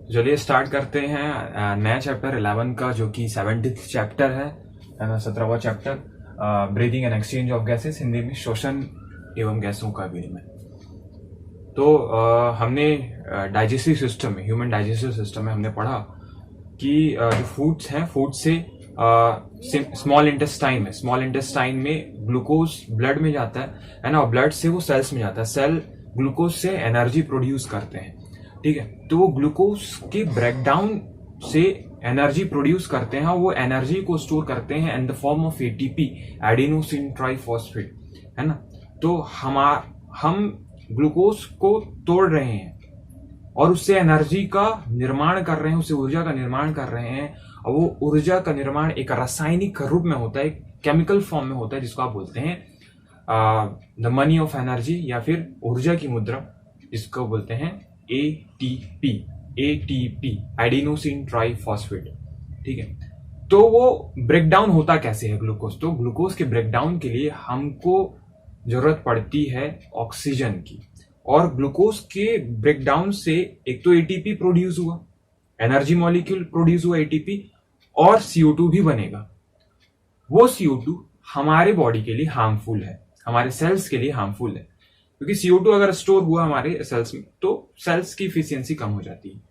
चलिए स्टार्ट करते हैं नया चैप्टर 11 का, जो कि 70th चैप्टर है ना, 17वां chapter, breathing and exchange of gases, Hindi में शोषण एवं गैसों का विनिमय। तो हमने डाइजेस्टिव सिस्टम में, ह्यूमन डाइजेस्टिव सिस्टम में हमने पढ़ा कि जो फूड्स हैं, फूड से स्मॉल इंटेस्टाइन में, स्मॉल इंटेस्टाइन में ग्लूकोज ब्लड में जाता है ना, और ब्लड से वो सेल्स में जाता है। सेल ग्लूकोज से एनर्जी प्रोड्यूस करते हैं, ठीक है। तो वो ग्लूकोज के ब्रेकडाउन से एनर्जी प्रोड्यूस करते हैं, वो एनर्जी को स्टोर करते हैं in the form of ATP, adenosine triphosphate, है ना। तो हम ग्लूकोज को तोड़ रहे हैं और उससे एनर्जी का निर्माण कर रहे हैं, उससे ऊर्जा का निर्माण कर रहे हैं। और वो ऊर्जा का निर्माण एक रासायनिक रूप में होता है, एक केमिकल फॉर्म में होता है, जिसको आप बोलते हैं द मनी ऑफ एनर्जी, या फिर ऊर्जा की मुद्रा, जिसको बोलते हैं एटीपी, एडिनोसिन ट्राइफॉस्फेट, ठीक है। तो वो ब्रेकडाउन होता कैसे है ग्लूकोज? तो ग्लूकोज के ब्रेकडाउन के लिए हमको जरूरत पड़ती है ऑक्सीजन की, और ग्लूकोज के ब्रेकडाउन से एक तो एटीपी प्रोड्यूस हुआ, एनर्जी मॉलिक्यूल प्रोड्यूस हुआ एटीपी, और CO2 भी बनेगा। वो CO2 हमारे बॉडी के लिए हार्मफुल है, हमारे सेल्स के लिए हार्मफुल है, क्योंकि CO2 अगर स्टोर हुआ हमारे सेल्स में तो सेल्स की इफिशियंसी कम हो जाती है।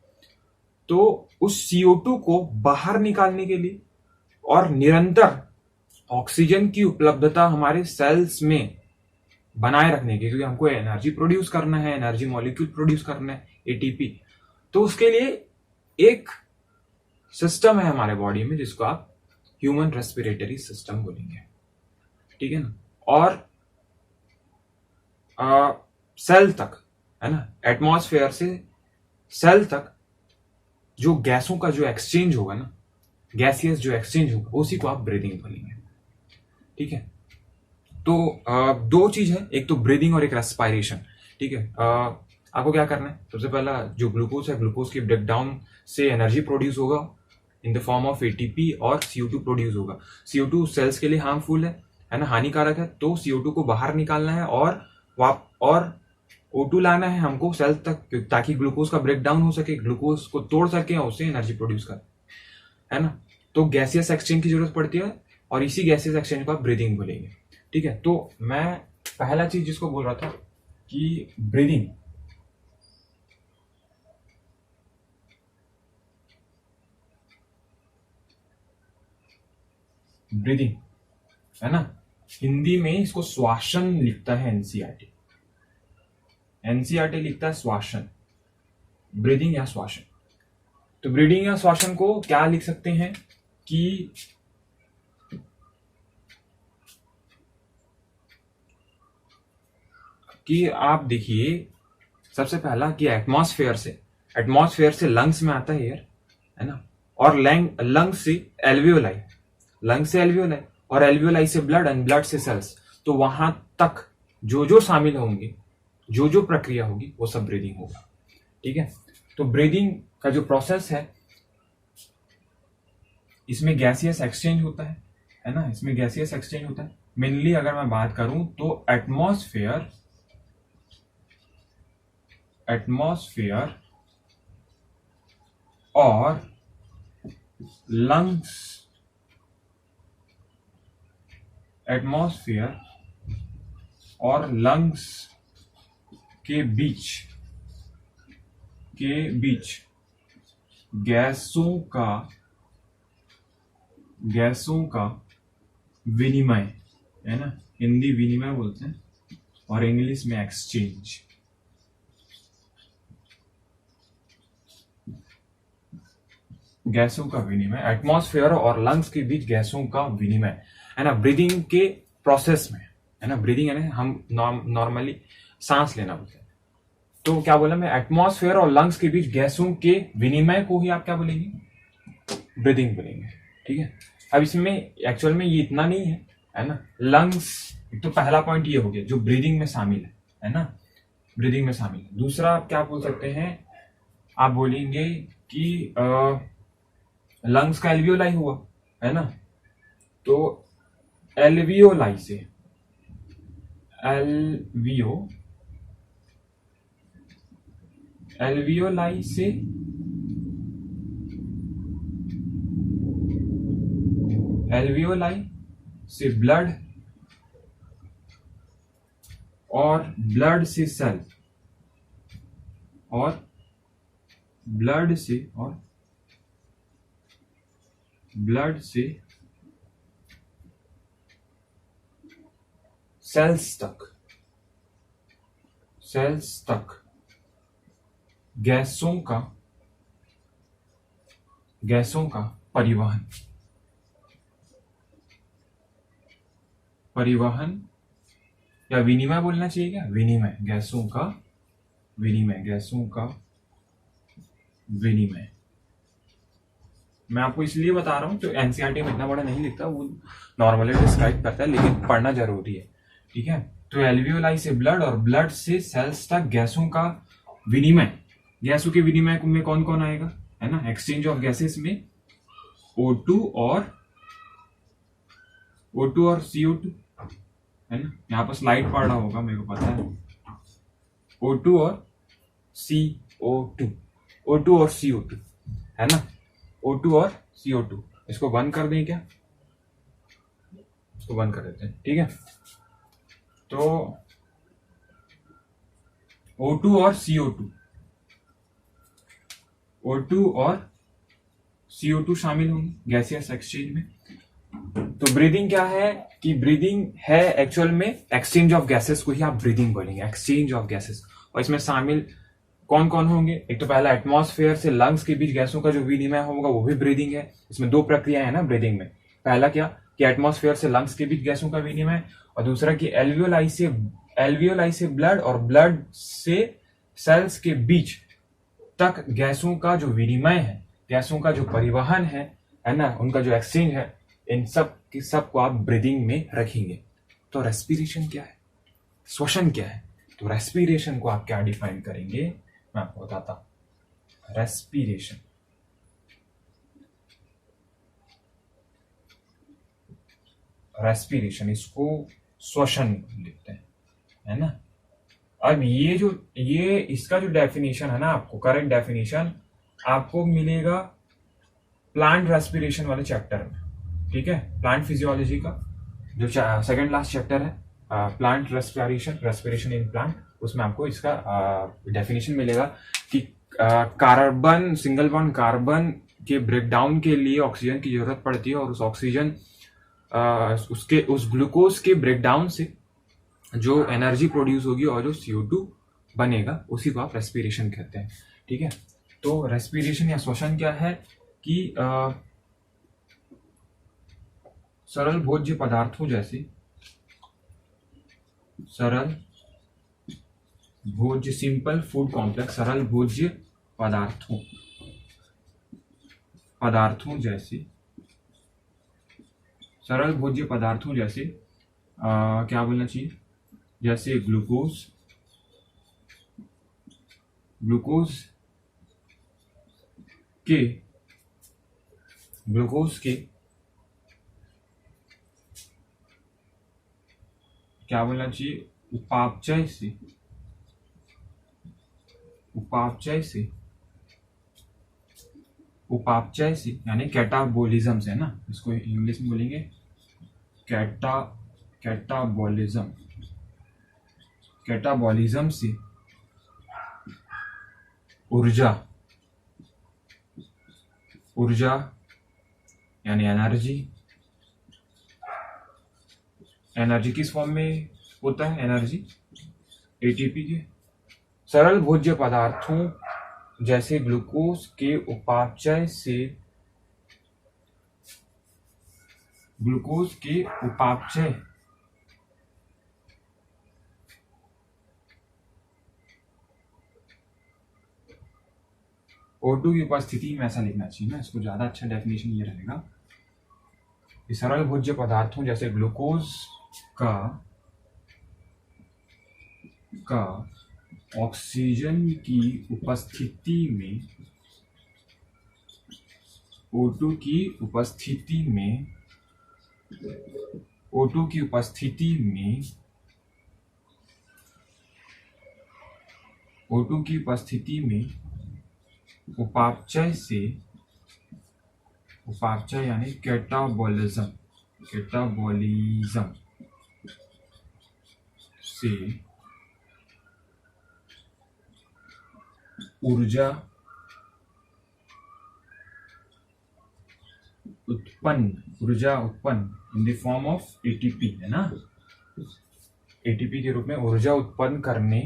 तो उस CO2 को बाहर निकालने के लिए और निरंतर ऑक्सीजन की उपलब्धता हमारे सेल्स में बनाए रखने के, क्योंकि हमको एनर्जी प्रोड्यूस करना है, एनर्जी मॉलिक्यूल प्रोड्यूस करना है, एटीपी, तो उसके लिए एक सिस्टम है हमारे बॉडी में, जिसको आप ह्यूमन रेस्पिरेटरी सिस्टम बोलेंगे, ठीक है ना। और सेल तक, है ना, एटमॉस्फेयर से सेल तक जो गैसों का जो एक्सचेंज होगा ना, गैसियस जो एक्सचेंज होगा, उसी को आप ब्रीदिंग बोलेंगे, ठीक है। तो दो चीज है, एक तो ब्रीदिंग और एक रेस्पायरेशन, ठीक है। आपको क्या करना है? सबसे पहला जो ग्लूकोज है, ग्लूकोज के ब्रेकडाउन से एनर्जी प्रोड्यूस होगा in the form of ATP, और CO2 प्रोड्यूस होगा। CO2 सेल्स के लिए हार्मफुल है ना, हानिकारक है। तो CO2 को बाहर निकालना है और O2 लाना है हमको सेल तक, ताकि ग्लूकोज का ब्रेकडाउन हो सके, ग्लूकोज को तोड़ सके और उससे एनर्जी प्रोड्यूस कर, है ना। तो गैसियस एक्सचेंज की जरूरत पड़ती है, और इसी गैसियस एक्सचेंज को आप ब्रीदिंग बोलेंगे, ठीक है। तो मैं पहला चीज जिसको बोल रहा था कि ब्रीदिंग, ब्रीदिंग, है ना, हिंदी में इसको श्वासन लिखता है एनसीईआरटी, एनसीईआरटी लिखता है श्वासन, ब्रीदिंग या श्वासन। तो ब्रीदिंग या श्वासन को क्या लिख सकते हैं कि आप देखिए, सबसे पहला कि एटमॉस्फेयर से लंग्स में आता है एयर, है ना, और लंग्स से एल्वियोलाई, और एल्वियोलाई से ब्लड, एंड ब्लड से सेल्स। तो वहां तक जो जो शामिल होंगे, जो जो प्रक्रिया होगी, वो सब ब्रीदिंग होगा, ठीक है। तो ब्रीदिंग का जो प्रोसेस है, इसमें गैसियस एक्सचेंज होता है ना, इसमें गैसियस एक्सचेंज होता है। मेनली अगर मैं बात करूं तो एटमॉस्फेयर और लंग्स, एटमॉस्फेयर और लंग्स के बीच गैसों का विनिमय, है ना, हिंदी विनिमय बोलते हैं और इंग्लिश में एक्सचेंज। गैसों का विनिमय, एटमॉस्फेयर और लंग्स के बीच गैसों का विनिमय, है ना, ब्रीदिंग के प्रोसेस में, है ना। ब्रीदिंग है ना, हम नॉर्मली सांस लेना बोलते हैं। तो क्या बोला मैं? एटमॉस्फेयर और लंग्स के बीच गैसों के विनिमय को ही आप क्या बोलेंगे? ब्रीदिंग बोलेंगे, ठीक है। अब इसमें एक्चुअल में ये इतना नहीं है ना। लंग्स, एक तो पहला पॉइंट ये हो गया जो ब्रीदिंग में शामिल है ना, ब्रीदिंग में शामिल है। दूसरा आप क्या बोल सकते हैं? आप बोलेंगे कि लंग्स का एल्वियोलाई हुआ, है ना, तो एल्वियोलाई से एल्वियोलाई से एल्वियोलाई से ब्लड और ब्लड से सेल और ब्लड से सेल्स तक गैसों का परिवहन या विनिमय बोलना चाहिए क्या? गैसों का विनिमय। मैं आपको इसलिए बता रहा हूँ, तो एनसीईआरटी में इतना बड़ा नहीं लिखता, वो नॉर्मली डिस्क्राइब करता है, लेकिन पढ़ना जरूरी है। ठीक है, तो एल्वियोलाई से ब्लड और ब्लड से सेल्स तक गैसों का विनिमय। गैसों के विनिमय में कौन कौन आएगा, है ना? एक्सचेंज ऑफ गैसेस में O2 और CO2, है ना? यहाँ पर स्लाइड पढ़ रहा होगा, मेरे को पता है। O2 और CO2, है ना? O2 और CO2, इसको बंद कर दें क्या? इसको बंद कर देते हैं, ठीक है। तो O2 और CO2 शामिल होंगे गैसियस एक्सचेंज में। तो ब्रीदिंग क्या है कि ब्रीदिंग है एक्चुअल में एक्सचेंज ऑफ गैसेस को ही आप ब्रीदिंग बोलेंगे, एक्सचेंज ऑफ गैसेस। और इसमें शामिल कौन कौन होंगे? एक तो पहला एटमॉस्फेयर से लंग्स के बीच गैसों का जो विनिमय होगा वो भी ब्रीदिंग है। इसमें दो प्रक्रिया है ना ब्रीदिंग में। पहला क्या कि एटमॉस्फेयर से लंग्स के बीच गैसों का विनिमय, और दूसरा कि एल्वियोलाई से ब्लड और ब्लड से सेल्स के बीच तक गैसों का जो विनिमय है, गैसों का जो परिवहन है ना, उनका जो एक्सचेंज है, इन सब को आप ब्रीदिंग में रखेंगे। तो रेस्पिरेशन क्या है, श्वसन क्या है? तो रेस्पिरेशन को आप क्या डिफाइन करेंगे, मैं आपको बताता हूं। रेस्पिरेशन इसको श्वसन लिखते हैं, है ना? अब ये इसका जो डेफिनेशन है ना, आपको करेक्ट डेफिनेशन आपको मिलेगा प्लांट रेस्पिरेशन वाले चैप्टर में। ठीक है, प्लांट फिजियोलॉजी का जो सेकंड लास्ट चैप्टर है, प्लांट रेस्पिरेशन इन प्लांट, उसमें आपको इसका डेफिनेशन मिलेगा कि कार्बन, सिंगल बॉन्ड कार्बन के ब्रेकडाउन के लिए ऑक्सीजन की जरूरत पड़ती है, और उस ऑक्सीजन उस ग्लूकोज के ब्रेकडाउन से जो एनर्जी प्रोड्यूस होगी और जो CO2 बनेगा, उसी को आप रेस्पिरेशन कहते हैं। ठीक है, तो रेस्पिरेशन या श्वसन क्या है कि सरल भोज्य पदार्थों जैसे सिंपल फूड कॉम्प्लेक्स, सरल भोज्य पदार्थों जैसे क्या बोलना चाहिए, जैसे ग्लूकोज के क्या बोलना चाहिए, उपापचय से यानी कैटाबोलिज्म से, है ना? इसको इंग्लिश में बोलेंगे कैटाबॉलिज्म से ऊर्जा यानी एनर्जी किस फॉर्म में होता है? एनर्जी ATP के सरल भोज्य पदार्थों जैसे ग्लूकोज के उपापचय O2 की उपस्थिति में, ऐसा लिखना चाहिए ना, इसको ज्यादा अच्छा डेफिनेशन ये रहेगा कि सरल भोज्य पदार्थों जैसे ग्लूकोज का ऑक्सीजन की उपस्थिति में O2 की उपस्थिति में उपापचय उपापचय यानी कैटाबॉलिज्म, कैटाबॉलिज्म से ऊर्जा उत्पन्न in the form of ATP, है ना, एटीपी के रूप में ऊर्जा उत्पन्न करने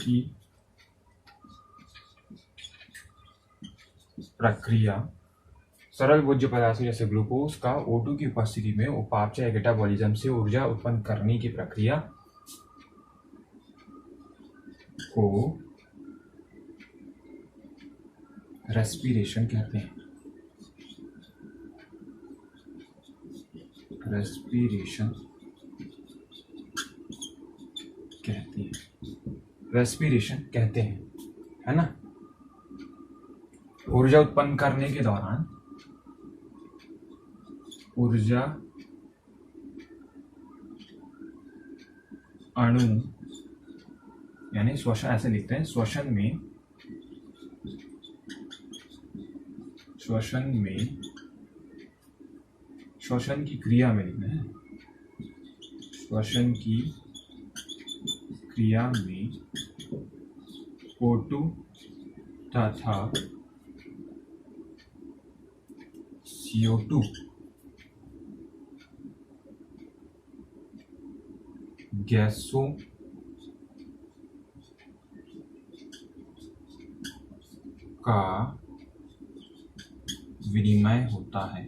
की प्रक्रिया सरल भोज्य पदार्थों जैसे ग्लूकोज का O2 की उपस्थिति में उपापचय कैटाबॉलिज्म से ऊर्जा उत्पन्न करने की प्रक्रिया को रेस्पिरेशन कहते हैं। रेस्पिरेशन कहते हैं, है ना। ऊर्जा उत्पन्न करने के दौरान ऊर्जा अणु यानी श्वसन, ऐसे लिखते हैं, श्वसन की क्रिया में लिखना है, श्वसन की क्रिया में O2 तथा CO2 गैसों का विनिमय होता है।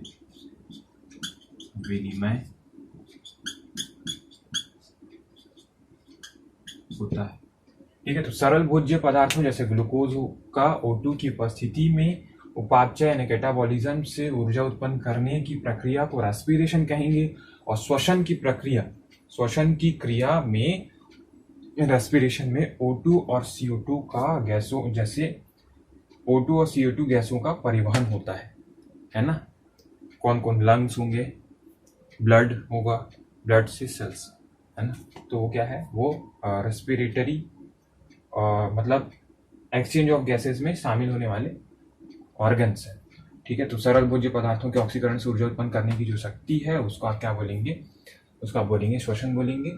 ठीक है, तो सरल भोज्य पदार्थों जैसे ग्लूकोज का O2 की उपस्थिति में उपापचय यानी कैटाबॉलिज्म से ऊर्जा उत्पन्न करने की प्रक्रिया को रेस्पिरेशन कहेंगे, और श्वसन की क्रिया में रेस्पिरेशन में O2 और CO2 का गैसों जैसे O2 और CO2 गैसों का परिवहन होता है ना। कौन कौन? लंग्स होंगे, ब्लड होगा, ब्लड से सेल्स, है ना। तो वो क्या है, वो रेस्पिरेटरी मतलब एक्सचेंज ऑफ गैसेस में शामिल होने वाले ऑर्गन्स है। ठीक है, तो सरल भोज्य पदार्थों के ऑक्सीकरण से ऊर्जा उत्पन्न करने की जो शक्ति है उसको आप क्या बोलेंगे? उसका बोलेंगे श्वसन बोलेंगे,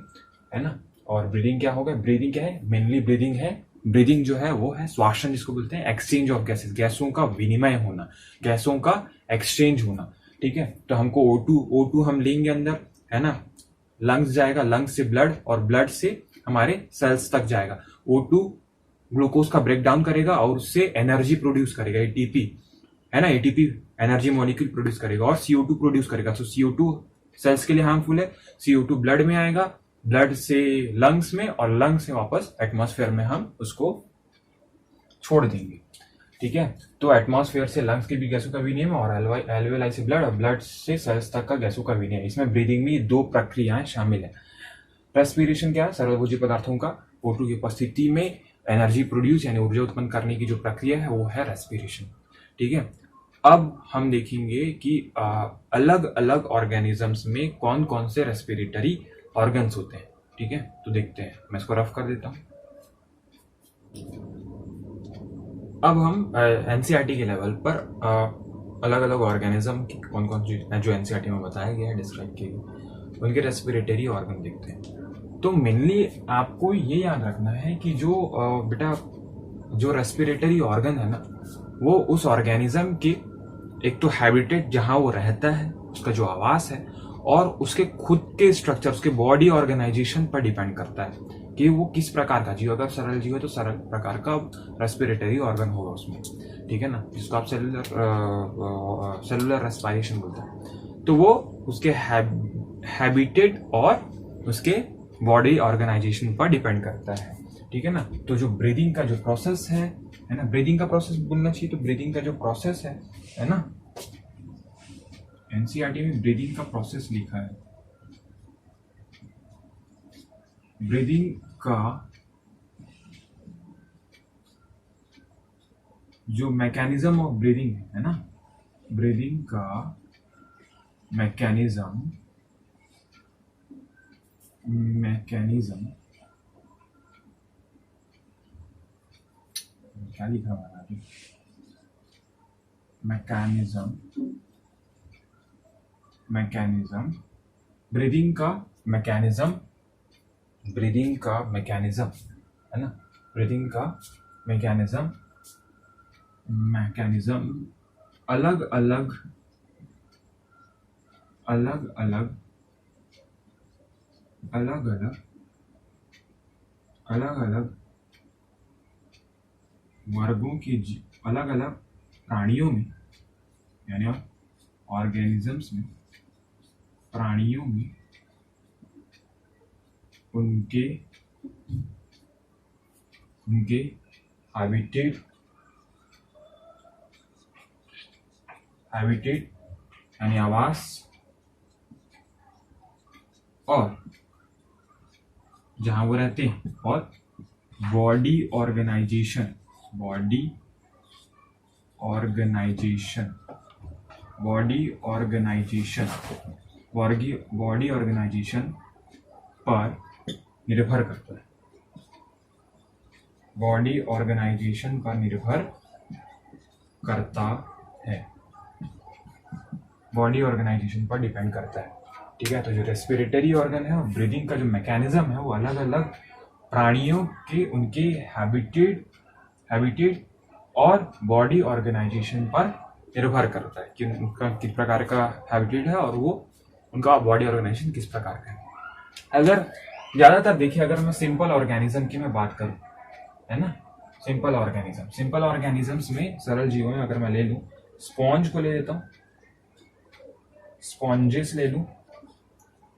है ना। और ब्रीदिंग क्या होगा? ब्रीदिंग क्या है? मेनली ब्रीदिंग है। ब्रीदिंग जो है वो है श्वासन, जिसको बोलते हैं एक्सचेंज ऑफ गैसेस, गैसों का विनिमय होना, गैसों का एक्सचेंज होना। ठीक है, तो हमको O2 हम लेंगे अंदर, है ना, लंग्स जाएगा, लंग्स से ब्लड, और ब्लड से हमारे सेल्स तक जाएगा। O2 ग्लूकोज का ब्रेक डाउन करेगा और उससे एनर्जी प्रोड्यूस करेगा, एटीपी, है ना, एटीपी एनर्जी मॉलिक्यूल प्रोड्यूस करेगा, और CO2 प्रोड्यूस करेगा। तो CO2 सेल्स के लिए हार्मफुल है, CO2 ब्लड में आएगा, ब्लड से लंग्स में, और लंग्स से वापस एटमॉस्फेयर में हम उसको छोड़ देंगे। ठीक है, तो एटमॉस्फेयर से लंग्स की भी गैसों का विनिमय, और एल्वेलाई से ब्लड, और ब्लड से सेल्स तक का गैसों का विनिमय। इसमें ब्रीदिंग में 2 प्रक्रियाएं शामिल है। रेस्पिरेशन क्या है? सरल भोज्य पदार्थों का O2 की उपस्थिति में एनर्जी प्रोड्यूस यानी ऊर्जा उत्पन्न करने की जो प्रक्रिया है वो है रेस्पिरेशन। ठीक है, अब हम देखेंगे कि अलग अलग ऑर्गेनिजम्स में कौन कौन से रेस्पिरेटरी ऑर्गन्स होते हैं। ठीक है, तो देखते हैं, मैं इसको रफ कर देता हूं। अब हम एनसीईआरटी के लेवल पर अलग अलग ऑर्गेनिज्म की कौन कौन सी जो एनसीईआरटी में बताया गया है, डिस्क्राइब किए गए, उनके रेस्पिरेटरी ऑर्गन देखते हैं। तो मेनली आपको ये याद रखना है कि जो बेटा जो रेस्पिरेटरी ऑर्गन है ना, वो उस ऑर्गेनिज्म के एक तो हैबिटेट जहां वो रहता है, उसका जो आवास है, और उसके खुद के स्ट्रक्चर, उसके बॉडी ऑर्गेनाइजेशन पर डिपेंड करता है कि वो किस प्रकार का जीव। अगर सरल जीव है तो सरल प्रकार का रेस्पिरेटरी ऑर्गन होगा उसमें। ठीक है ना, जिसको आप सेलुलर रेस्पिरेशन बोलते हैं। तो वो उसके हैबिटेट और उसके बॉडी ऑर्गेनाइजेशन पर डिपेंड करता है। ठीक है ना, तो जो ब्रीदिंग का जो प्रोसेस है ना, ब्रीदिंग का प्रोसेस बोलना चाहिए, तो ब्रीदिंग का जो प्रोसेस है ना, एनसीईआरटी में ब्रीदिंग का प्रोसेस लिखा है। ब्रीदिंग का जो मैकेनिज्म ऑफ ब्रीदिंग है ना, ब्रीदिंग का मैकेनिज्म क्या लिखा हुआ है आगे, मैकेनिज्म ब्रीदिंग का मैकेनिज्म है ना, ब्रीदिंग का मैकेनिज्म अलग अलग वर्गों की अलग अलग प्राणियों में, यानी ऑर्गेनिजम्स में, प्राणियों में उनके हैबिटेट यानी आवास और जहां वो रहते हैं, और बॉडी ऑर्गेनाइजेशन पर निर्भर करता है, बॉडी ऑर्गेनाइजेशन पर निर्भर करता है, बॉडी ऑर्गेनाइजेशन पर डिपेंड करता है। ठीक है, तो जो रेस्पिरेटरी ऑर्गन है और ब्रीदिंग का जो मैकेनिज्म है वो अलग अलग प्राणियों के उनके हैबिटेट और बॉडी ऑर्गेनाइजेशन पर निर्भर करता है कि उनका किस प्रकार का हैबिटेट है और वो उनका बॉडी ऑर्गेनाइजेशन किस प्रकार का है। अगर ज्यादातर देखिए, अगर मैं सिंपल ऑर्गेनिज्म की मैं बात करूं, है ना, सिंपल ऑर्गेनिजम्स में, सरल जीवों में अगर मैं ले लूं, स्पॉन्ज को ले लेता हूं, स्पॉन्जेस ले लूं,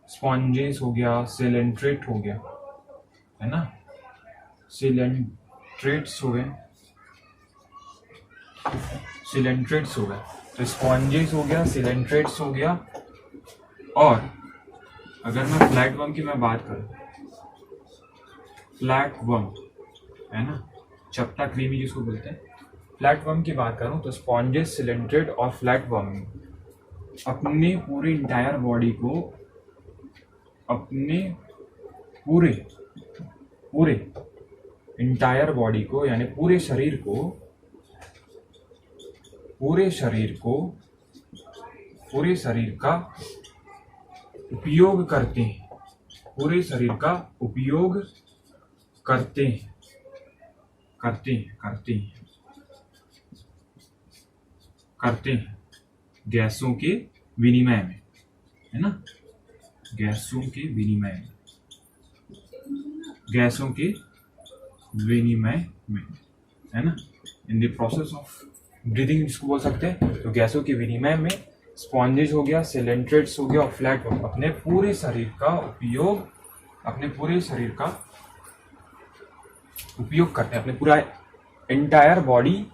स्पॉन्जेस हो गया, सिलेंट्रेट हो गया, है ना, सिलेंट्रेट्स हो गए, तो स्पॉन्जेस हो गया, सिलेंट्रेट्स हो गया। और अगर मैं फ्लैटवर्म की मैं बात करूं, फ्लैटवर्म है ना, चपटा क्रीमी जिसको बोलते हैं, फ्लैटवर्म की बात करूं तो स्पॉन्जेस, सिलेंट्रेट और फ्लैटवर्म अपने पूरे इंटायर बॉडी को, अपने पूरे इंटायर बॉडी को यानी पूरे शरीर का उपयोग करते हैं, पूरे शरीर का उपयोग करते हैं गैसों के विनिमय में, है ना, गैसों के विनिमय में, है ना, in the process of breathing इसको बोल सकते हैं। तो गैसों के विनिमय में स्पॉन्जेस हो गया, सिलेंट्रेट्स हो गया और फ्लैटवर्म अपने पूरे शरीर का उपयोग करते हैं, अपने पूरा एंटायर बॉडी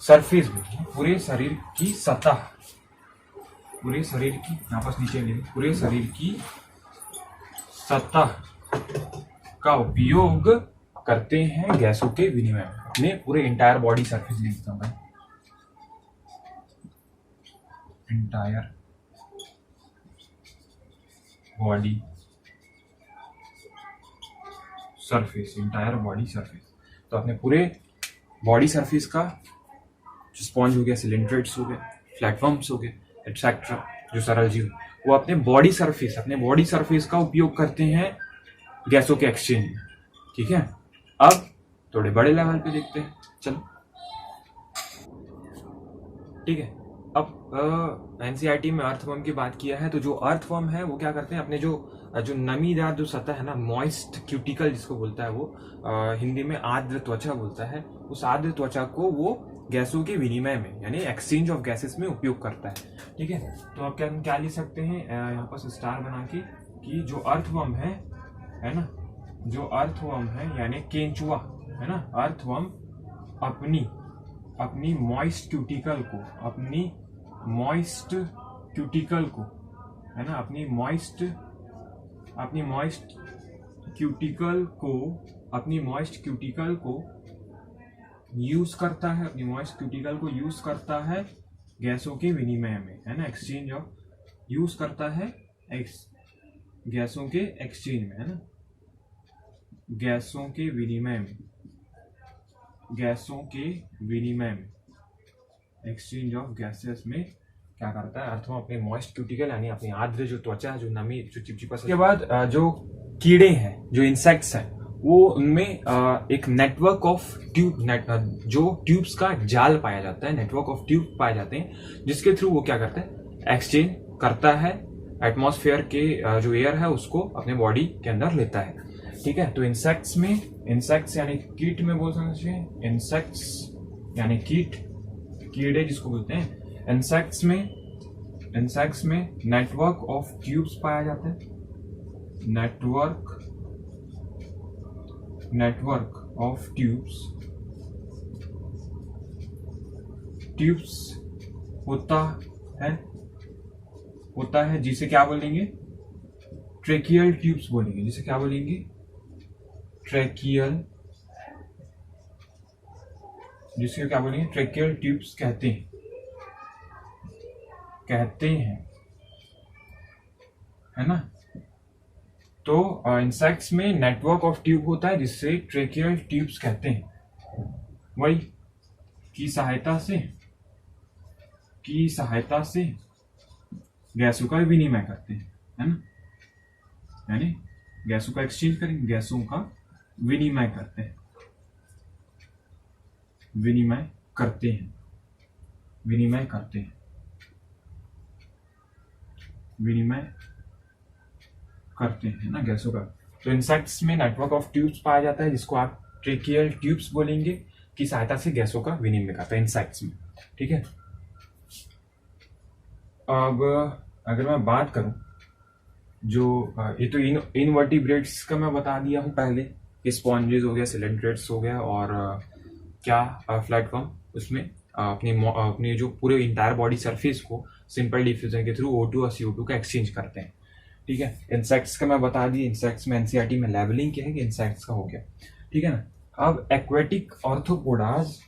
सरफेस में, पूरे शरीर की सतह, पूरे शरीर की, वापस नीचे ले, पूरे शरीर की सतह का उपयोग करते हैं गैसों के विनिमय में, अपने पूरे एंटायर बॉडी सरफेस लिखता हूं मैं, एंटायर बॉडी सरफेस, तो अपने पूरे बॉडी सरफेस का, जो स्पॉन्ज हो गया, सिलेंट्रेट्स हो गए, फ्लैटवर्म्स हो गए, एटसेट्रा, जो सरल जीव, वो अपने बॉडी सरफेस का उपयोग करते हैं गैसों के एक्सचेंज में। ठीक है, अब थोड़े बड़े लेवल पे देखते हैं, चलो। ठीक है, अब एनसीईआरटी में अर्थवर्म की बात किया है, तो जो अर्थवर्म है वो क्या करते हैं, अपने जो नमीदार जो सतह है ना, मॉइस्ट क्यूटिकल जिसको बोलता है वो, हिंदी में आर्द्र त्वचा बोलता है, उस आर्द्र त्वचा को वो गैसों के विनिमय में यानी एक्सचेंज ऑफ गैसेस में उपयोग करता है। ठीक है, तो आप क्या लिख सकते हैं यहाँ पर स्टार बना के, कि जो अर्थवर्म है ना, जो अर्थवर्म है यानी केंचुआ, है ना, अर्थवर्म अपनी मॉइस्ट क्यूटिकल को, है ना, अपनी मॉइस्ट क्यूटिकल को यूज करता है, गैसों के विनिमय में, है ना, एक्सचेंज ऑफ, यूज करता है गैसों के एक्सचेंज में, है ना, गैसों के विनिमय में, गैसों के विनिमय में, एक्सचेंज ऑफ गैसेस में क्या करता है, अर्थवा अपने मॉइस्ट क्यूटिकल यानी अपनी आर्द्र जो त्वचा है, जो नमी, जो चिपचिपा, के बाद जो कीड़े हैं, जो इंसेक्ट्स हैं, वो उनमें एक नेटवर्क ऑफ ट्यूब, जो ट्यूब्स का जाल पाया जाता है, नेटवर्क ऑफ ट्यूब पाए जाते हैं, जिसके थ्रू वो क्या करता है, एक्सचेंज करता है, एटमॉस्फेयर के जो एयर है उसको अपने बॉडी के अंदर लेता है। ठीक है, तो इंसेक्ट्स में, इंसेक्ट्स यानी कीट में बोल सकते हैं, इंसेक्ट्स यानी कीट, कीड़े जिसको बोलते हैं। इंसेक्ट्स में नेटवर्क ऑफ ट्यूब्स पाया जाता है, नेटवर्क ऑफ ट्यूब्स होता है जिसे क्या बोलेंगे, ट्रेकियल ट्यूब्स बोलेंगे, जिसे क्या बोलेंगे, ट्रेकियल, जिसके क्या बोलेंगे, ट्रेकियल ट्यूब्स कहते हैं, है ना। तो इंसेक्ट्स में नेटवर्क ऑफ ट्यूब होता है जिससे ट्रेकियल ट्यूब्स कहते हैं, वही की सहायता से गैसों का विनिमय करते हैं, है ना, यानी गैसों का एक्सचेंज करेंगे, गैसों का विनिमय करते हैं, विनिमय करते हैं ना गैसों का। तो इंसेक्ट्स में नेटवर्क ऑफ ट्यूब्स पाया जाता है जिसको आप ट्रेकियल ट्यूब्स बोलेंगे, की सहायता से गैसों का विनिमय करता है इंसेक्ट्स में। ठीक है, अब अगर मैं बात करूं, जो ये तो इनवर्टिब्रेट्स का मैं बता दिया हूं पहले, स्पॉन्जेस हो गया, सिलेंड्रेट्स हो गया, और क्या प्लेटफॉर्म, उसमें अपनी जो पूरे इंटायर बॉडी सरफेस को सिंपल डिफ्यूजन के थ्रू O2 और CO2 का एक्सचेंज करते हैं। ठीक है, इंसेक्ट्स का मैं बता दिया, इंसेक्ट्स में एनसीईआरटी में लेवलिंग क्या है कि इंसेक्ट्स का हो गया। ठीक है ना, अब एक्वेटिक ऑर्थ्रोपोडाज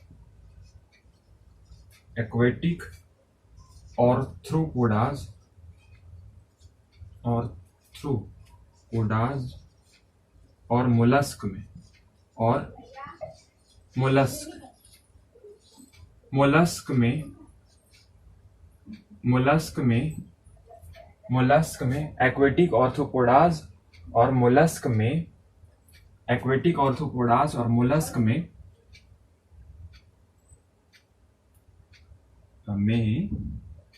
और मोलस्क में एक्वेटिक ऑर्थ्रोपोडाज और मोलस्क में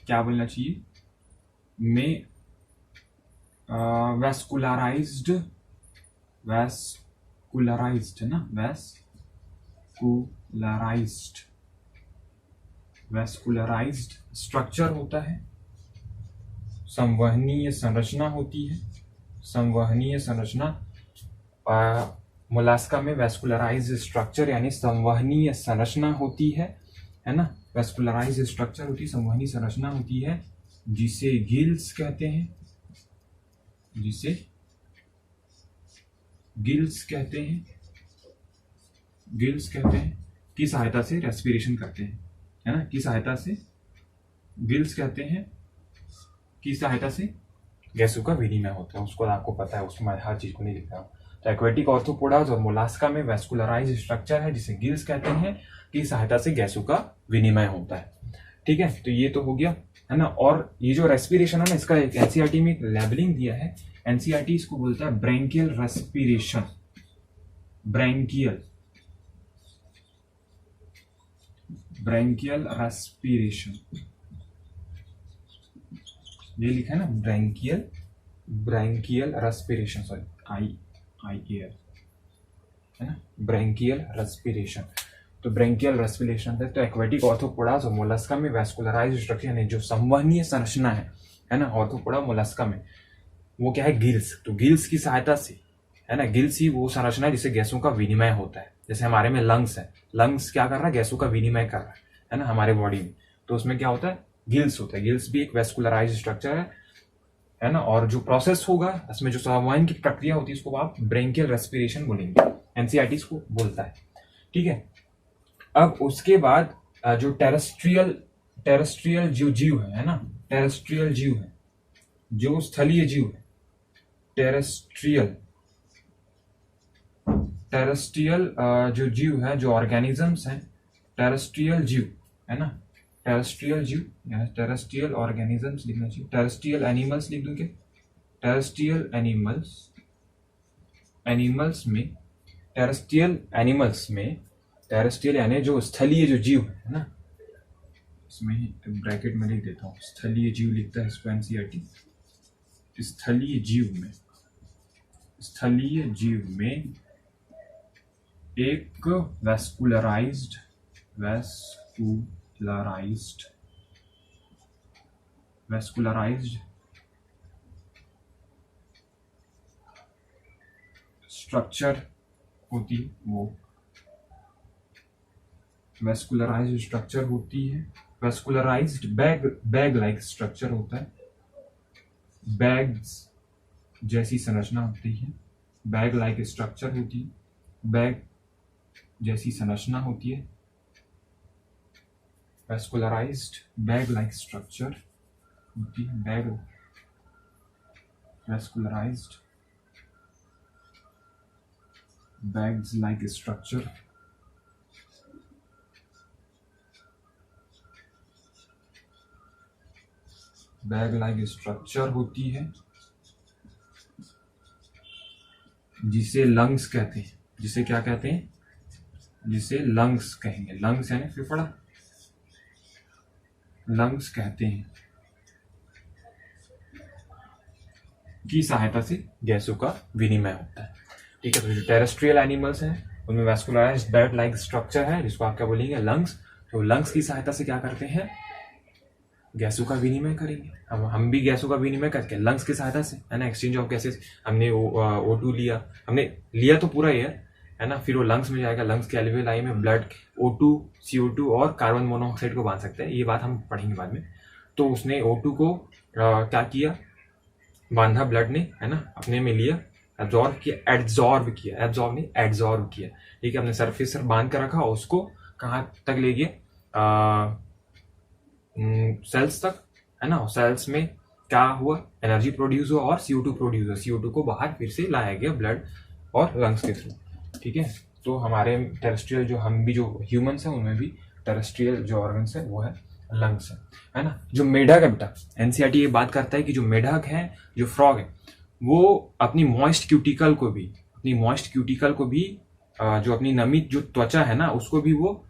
क्या बोलना चाहिए, में वैस्कुलराइज्ड है ना, वैस्कुलराइज्ड स्ट्रक्चर होता है, संवहनीय संरचना होती है, मोलास्का में वैस्कुलराइज्ड स्ट्रक्चर यानी संवहनीय संरचना होती है ना, वैस्कुलराइज्ड स्ट्रक्चर होती है, संवहनीय संरचना होती है, जिसे गिल्स कहते हैं, की सहायता से रेस्पिरेशन करते हैं, है ना, की सहायता से गिल्स कहते हैं, की सहायता से गैसों का विनिमय होता है। उसको आपको पता है, उसमें हर चीज को नहीं लिख रहा हूं। तो एक्वेटिक ऑर्थ्रोपोडाज और मोलास्का में वैस्कुलराइज्ड स्ट्रक्चर है जिसे गिल्स कहते हैं, की सहायता से गैसों का विनिमय होता है। ठीक है, तो ये तो हो गया, है ना। और ये जो रेस्पिरेशन है ना, इसका एक एनसीईआरटी में लेबलिंग दिया है, एनसीईआरटी इसको बोलता है ब्रैंकियल रेस्पिरेशन, ब्रैंकियल रेस्पिरेशन, ये लिखा है ना, ब्रैंकियल रेस्पिरेशन, सॉरी IAR, है ना, ब्रैंकियल रेस्पिरेशन। तो ब्रैंकियल रेस्पिरेशन है, तो एक्वेटिक ऑर्थ्रोपोडाज और मोलस्का में वैस्कुलराइज्ड स्ट्रक्चर यानी जो संवहनीय संरचना है ना, ऑर्थ्रोपोडा मोलस्का में, वो क्या है, गिल्स। तो गिल्स की सहायता से, है ना, गिल्स ही वो संरचना है जिससे गैसों का विनिमय होता है। जैसे हमारे में लंग्स है, लंग्स क्या कर रहा है, गैसों का विनिमय कर रहा है ना, हमारे बॉडी में। तो उसमें क्या होता है, गिल्स होता है, गिल्स भी एक वैस्कुलराइज्ड स्ट्रक्चर है ना। और जो प्रोसेस होगा इसमें, जो संवहन की प्रक्रिया होती है, उसको आप ब्रैंकियल रेस्पिरेशन बोलेंगे, एनसीईआरटी इसको बोलता है। ठीक है, अब उसके बाद जो टेरेस्ट्रियल जो जीव है ना, टेरेस्ट्रियल जीव है, जो स्थलीय जीव है, टेरेस्ट्रियल टेरेस्ट्रियल जो जीव है, जो ऑर्गेनिजम्स हैं, टेरेस्ट्रियल जीव है ना, टेरेस्ट्रियल जीव या टेरेस्ट्रियल ऑर्गेनिजम्स लिखना चाहिए, टेरेस्ट्रियल एनिमल्स लिख दूं क्या, टेरेस्ट्रियल एनिमल्स में, टेरेस्ट्रियल यानी जो स्थलीय जो जीव है ना, इसमें ही ब्रैकेट में लिख देता हूँ, स्थलीय जीव लिखता है इसको एनसीईआरटी। स्थलीय जीव में एक वैस्कुलराइज्ड स्ट्रक्चर होती है, वो वैस्कुलराइज्ड स्ट्रक्चर होती है, वैस्कुलराइज्ड बैग लाइक स्ट्रक्चर होता है, बैग्स जैसी संरचना होती है, बैग लाइक स्ट्रक्चर होती है, बैग जैसी संरचना होती है, वैस्कुलराइज्ड बैग लाइक स्ट्रक्चर होती है, vascularized bags like structure bag like structure होती है, जिसे लंग्स कहते हैं, जिसे क्या कहते हैं, जिसे लंग्स कहेंगे, लंग्स यानी फेफड़ा, लंग्स कहते हैं, की सहायता से गैसों का विनिमय होता है। ठीक है, तो जो टेरेस्ट्रियल एनिमल्स हैं उनमें वैस्कुलराइज्ड बैग लाइक स्ट्रक्चर है, जिसको आप क्या बोलेंगे, लंग्स। तो लंग्स की सहायता से क्या करते हैं, गैसों का विनिमय करेंगे। अब हम भी गैसों का विनिमय करके लंग्स की सहायता से, है ना, एक्सचेंज ऑफ गैसेस, हमने O2 लिया, हमने लिया तो पूरा एयर है ना, फिर वो लंग्स में जाएगा, लंग्स के एल्वेलाई में ब्लड O2, CO2 और कार्बन मोनोऑक्साइड को बांध सकते हैं, ये बात हम पढ़ेंगे बाद में। तो उसने O2 को क्या किया, बांधा ब्लड ने, है ना, अपने में लिया, एब्जॉर्ब किया, ठीक है, अपने सरफेस पर बांध कर रखा, उसको कहाँ तक ले गया, सेल्स तक, है ना, सेल्स में क्या हुआ, एनर्जी प्रोड्यूस हुआ और CO2 प्रोड्यूस हुआ, CO2 को बाहर फिर से लाया गया ब्लड और लंग्स के थ्रू। ठीक है, तो हमारे टेरेस्ट्रियल जो हम भी जो ह्यूमंस हैं उनमें भी टेरेस्ट्रियल जो ऑर्गन्स है वो है लंग्स है ना। जो मेढक है बेटा, एनसीईआरटी ये बात करता है कि जो मेढक है, जो फ्रॉग है, वो अपनी मॉइस्ट क्यूटिकल को भी जो अपनी नमी जो त्वचा है ना, उसको भी वो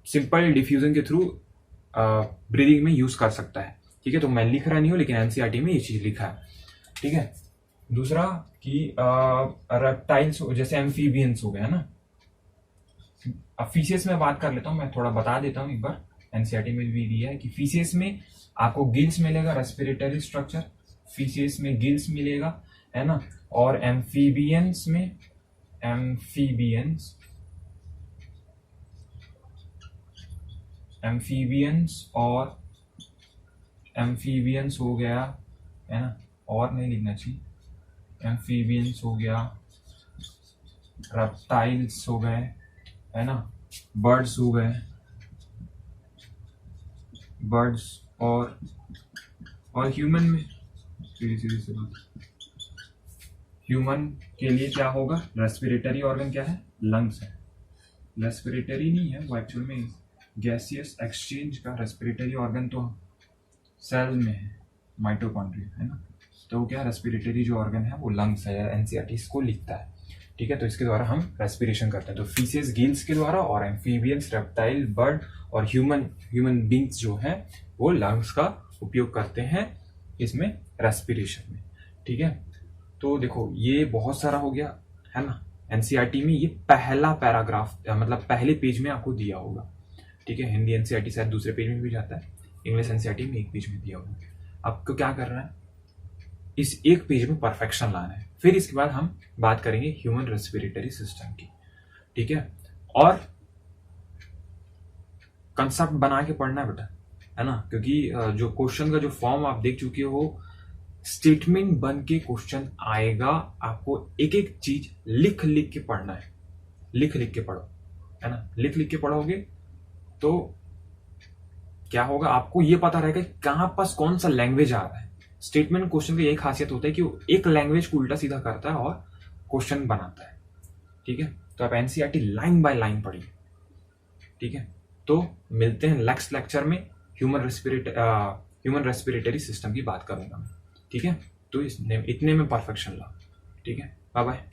सिंपल डिफ्यूजन के थ्रू ब्रीदिंग में यूज कर सकता है। ठीक है, तो मैं लिख रहा नहीं हूं, लेकिन एनसीईआरटी में ये चीज लिखा है। ठीक है, दूसरा कि रेप्टाइल्स जैसे एम्फीबियंस हो गए, है ना। अब फीसेस में बात कर लेता हूं, मैं थोड़ा बता देता हूं एक बार, एनसीईआरटी में भी दिया है कि फीसेस में आपको गिल्स मिलेगा, रेस्पिरेटरी स्ट्रक्चर, फीसेस में गिल्स मिलेगा, है ना। और एम्फीबियंस हो गया, है ना, और नहीं लिखना चाहिए, एम्फीबियंस हो गया, रेप्टाइल्स हो गए, है ना, बर्ड्स हो गए, बर्ड्स और ह्यूमन में सीधी सी बात, ह्यूमन के लिए क्या होगा, रेस्पिरेटरी ऑर्गन क्या है, लंग्स है। रेस्पिरेटरी नहीं है वो, एक्चुअल में गैसियस एक्सचेंज का रेस्पिरेटरी ऑर्गन तो सेल में है, माइटोकॉन्ड्रिया, है ना। तो क्या रेस्पिरेटरी जो ऑर्गन है वो लंग्स है, एनसीईआरटी इसको लिखता है। ठीक है, तो इसके द्वारा हम रेस्पिरेशन करते हैं। तो फीसेस गिल्स के द्वारा, और एम्फीबियंस, रेप्टाइल, बर्ड और ह्यूमन बींग्स जो है वो लंग्स का उपयोग करते हैं इसमें रेस्पिरेशन में। ठीक है, तो देखो ये बहुत सारा हो गया, है ना। एनसीईआरटी में ये पहला पैराग्राफ, मतलब पहले पेज में आपको दिया होगा। ठीक है, हिंदी एनसीईआरटी शायद दूसरे पेज में भी जाता है, इंग्लिश एनसीईआरटी में एक पेज में दिया होगा। आपको क्या करना है, इस एक पेज में परफेक्शन लाना है। फिर इसके बाद हम बात करेंगे ह्यूमन रेस्पिरेटरी सिस्टम की। ठीक है, और कंसेप्ट बना के पढ़ना है बेटा, है ना, क्योंकि जो क्वेश्चन का जो फॉर्म आप देख चुके हो, स्टेटमेंट बन के क्वेश्चन आएगा, आपको एक एक चीज लिख लिख के पढ़ना है, लिख लिख के पढ़ो, है ना। लिख लिख के पढ़ोगे तो क्या होगा, आपको ये पता रहेगा कि कहां पास कौन सा लैंग्वेज आ रहा है। स्टेटमेंट क्वेश्चन की यही खासियत होता है कि वो एक लैंग्वेज को उल्टा सीधा करता है और क्वेश्चन बनाता है। ठीक है, तो आप एनसीईआरटी लाइन बाय लाइन पढ़िए। ठीक है, तो मिलते हैं नेक्स्ट लेक्चर में। ह्यूमन रेस्पिरेटरी सिस्टम की बात करूंगा मैं। ठीक है, तो इतने में परफेक्शन ला। ठीक है, बाय बाय।